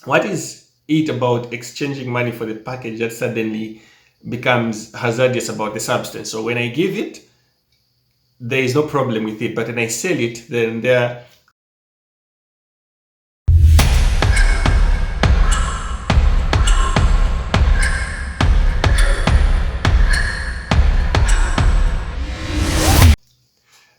What is it about exchanging money for the package that suddenly becomes hazardous about the substance? So when I give it, there is no problem with it, but when I sell it, then there.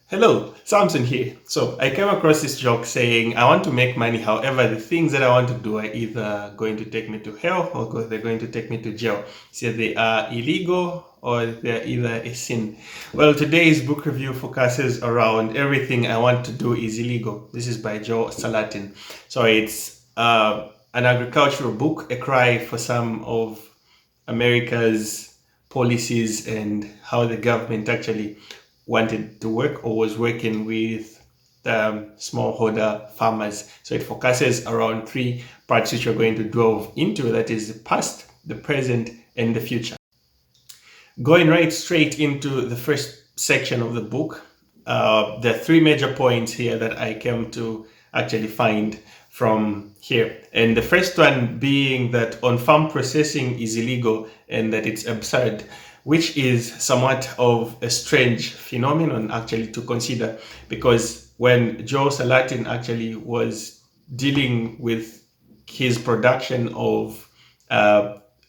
Hello, Samson here. So I came across this joke saying I want to make money. However, the things that I want to do are either going to take me to hell or they're going to take me to jail. So they are illegal or they're either a sin. Well, today's book review focuses around everything I want to do is illegal. This is by Joe Salatin. So it's an agricultural book, a cry for some of America's policies and how the government actually wanted to work or was working with smallholder farmers. So it focuses around three parts which we're going to delve into, that is the past, the present, and the future. Going right straight into the first section of the book, there are three major points here that I came to actually find from here. And the first one being that on farm processing is illegal and that it's absurd, which is somewhat of a strange phenomenon actually to consider, because when Joe Salatin actually was dealing with his production of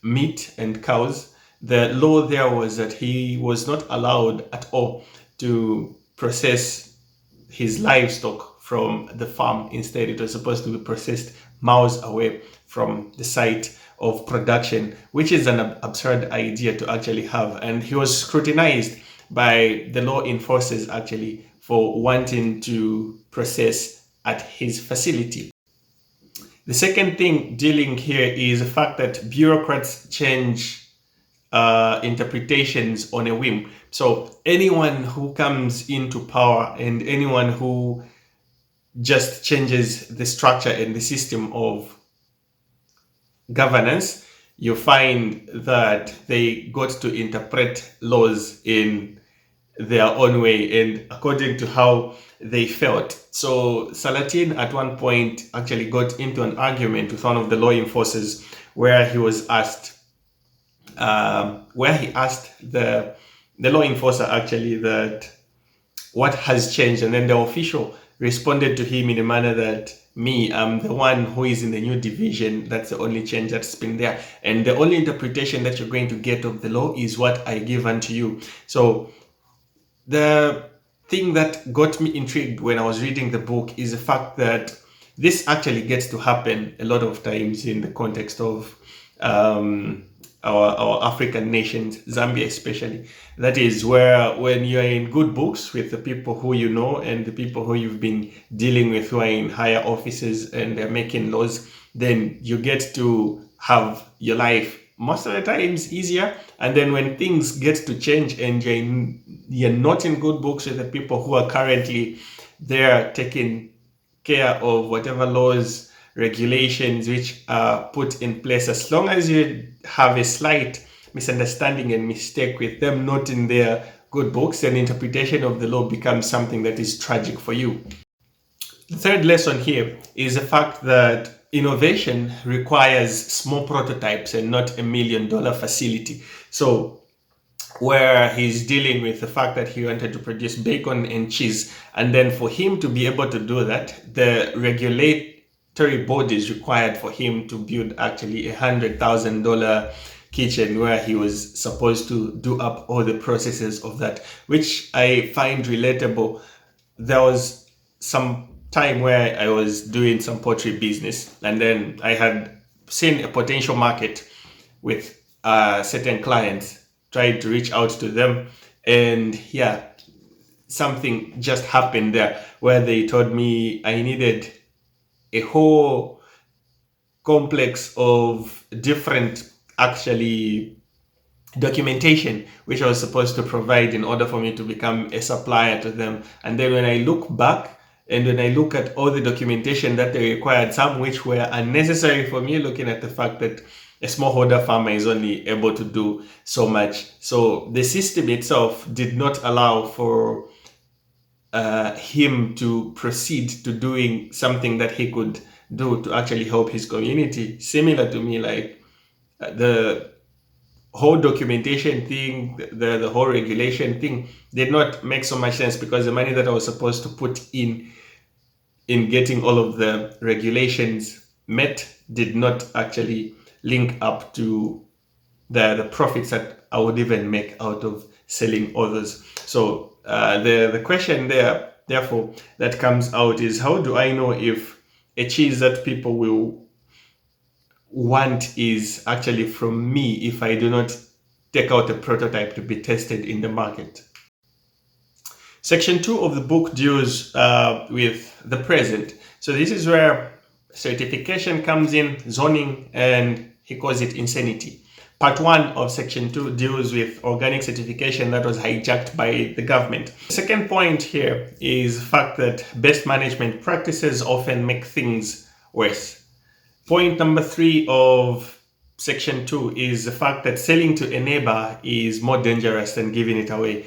meat and cows, the law there was that he was not allowed at all to process his livestock from the farm. Instead, it was supposed to be processed miles away from the site of production, which is an absurd idea to actually have. And he was scrutinized by the law enforcers actually for wanting to process at his facility. The second thing dealing here is the fact that bureaucrats change interpretations on a whim. So anyone who comes into power and anyone who just changes the structure and the system of governance, you find that they got to interpret laws in their own way and according to how they felt. So Salatin at one point actually got into an argument with one of the law enforcers where he was asked, where he asked the law enforcer actually that what has changed, and then the official responded to him in a manner that I'm the one who is in the new division. That's the only change that's been there, and the only interpretation that you're going to get of the law is what I give unto you. So the thing that got me intrigued when I was reading the book is the fact that this actually gets to happen a lot of times in the context of our African nations, Zambia especially. That is where when you're in good books with the people who you know and the people who you've been dealing with who are in higher offices and they're making laws, then you get to have your life most of the times easier. And then when things get to change and you're not in good books with the people who are currently there taking care of whatever laws, regulations which are put in place, as long as you have a slight misunderstanding and mistake with them not in their good books, then interpretation of the law becomes something that is tragic for you. The third lesson here is the fact that innovation requires small prototypes and not $1 million facility. So where he's dealing with the fact that he wanted to produce bacon and cheese, and then for him to be able to do that, the regulatory bodies required for him to build actually $100,000 kitchen where he was supposed to do up all the processes of that, which I find relatable. There was some time where I was doing some pottery business, and then I had seen a potential market with certain clients, tried to reach out to them, and yeah, something just happened there where they told me I needed a whole complex of different actually documentation which I was supposed to provide in order for me to become a supplier to them. And then when I look back and when I look at all the documentation that they required, some which were unnecessary for me, looking at the fact that a smallholder farmer is only able to do so much. So the system itself did not allow for him to proceed to doing something that he could do to actually help his community. Similar to me, like the whole documentation thing, the whole regulation thing did not make so much sense, because the money that I was supposed to put in getting all of the regulations met did not actually link up to the profits that I would even make out of selling others. So the question there, therefore, that comes out is, how do I know if a cheese that people will want is actually from me if I do not take out a prototype to be tested in the market? Section 2 of the book deals with the present. So this is where certification comes in, zoning, and he calls it insanity. Part 1 of Section 2 deals with organic certification that was hijacked by the government. The second point here is the fact that best management practices often make things worse. Point number 3 of Section 2 is the fact that selling to a neighbor is more dangerous than giving it away.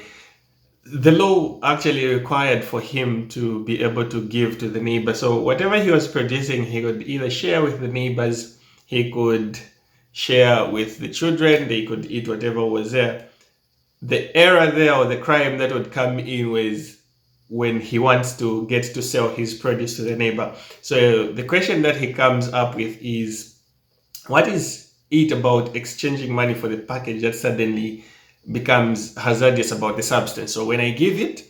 The law actually required for him to be able to give to the neighbor. So whatever he was producing, he could either share with the neighbors, he could share with the children, they could eat whatever was there. The error there, or the crime that would come in, was when he wants to get to sell his produce to the neighbor. So the question that he comes up with is, what is it about exchanging money for the package that suddenly becomes hazardous about the substance? So when I give it,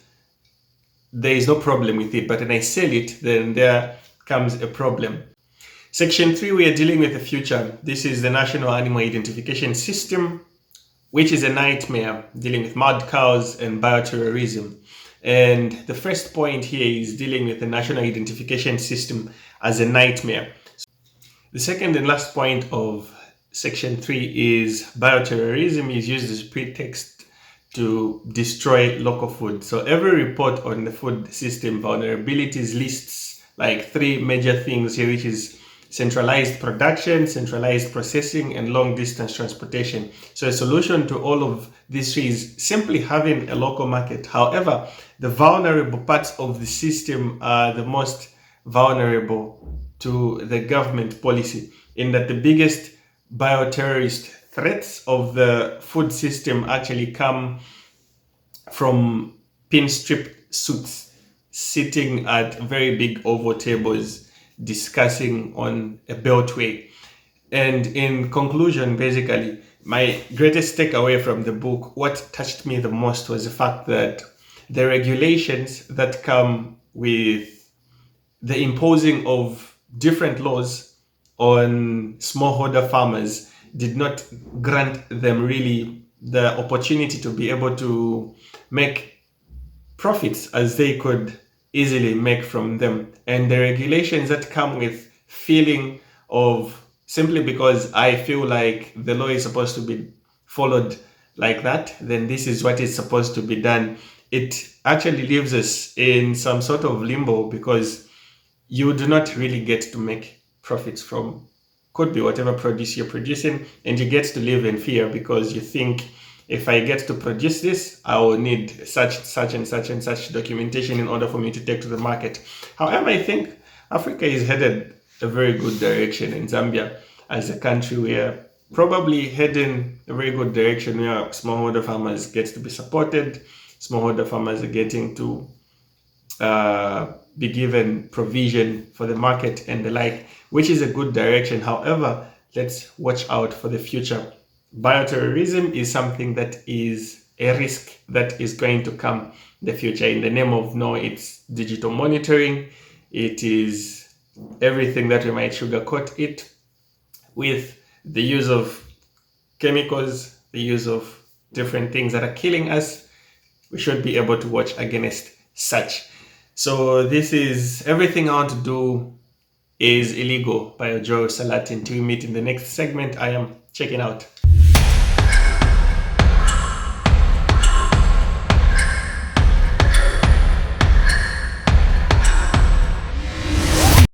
there is no problem with it, but when I sell it, then there comes a problem. Section 3, we are dealing with the future. This is the National Animal Identification System, which is a nightmare, dealing with mad cows and bioterrorism. And the first point here is dealing with the National Identification System as a nightmare. The second and last point of Section 3 is bioterrorism is used as pretext to destroy local food. So every report on the food system vulnerabilities lists like 3 major things here, which is centralized production, centralized processing, and long distance transportation. So a solution to all of these 3 is simply having a local market. However, the vulnerable parts of the system are the most vulnerable to the government policy, in that the biggest bioterrorist threats of the food system actually come from pinstrip suits sitting at very big oval tables discussing on a beltway. And in conclusion, basically, my greatest takeaway from the book, what touched me the most, was the fact that the regulations that come with the imposing of different laws on smallholder farmers did not grant them really the opportunity to be able to make profits as they could easily make from them. And the regulations that come with feeling of, simply because I feel like the law is supposed to be followed like that, then this is what is supposed to be done. It actually leaves us in some sort of limbo, because you do not really get to make profits from, could be whatever produce you're producing, and you get to live in fear because you think, if I get to produce this, I will need such and such documentation in order for me to take to the market. However, I think Africa is headed a very good direction, in Zambia as a country. We are probably heading a very good direction where smallholder farmers get to be supported. Smallholder farmers are getting to be given provision for the market and the like, which is a good direction. However, let's watch out for the future. Bioterrorism is something that is a risk that is going to come in the future. In the name of it's digital monitoring, it is everything that we might sugarcoat it with, the use of chemicals, the use of different things that are killing us. We should be able to watch against such. So this is Everything I Want to Do is Illegal by Salatin. Till we meet in the next segment, I am checking out.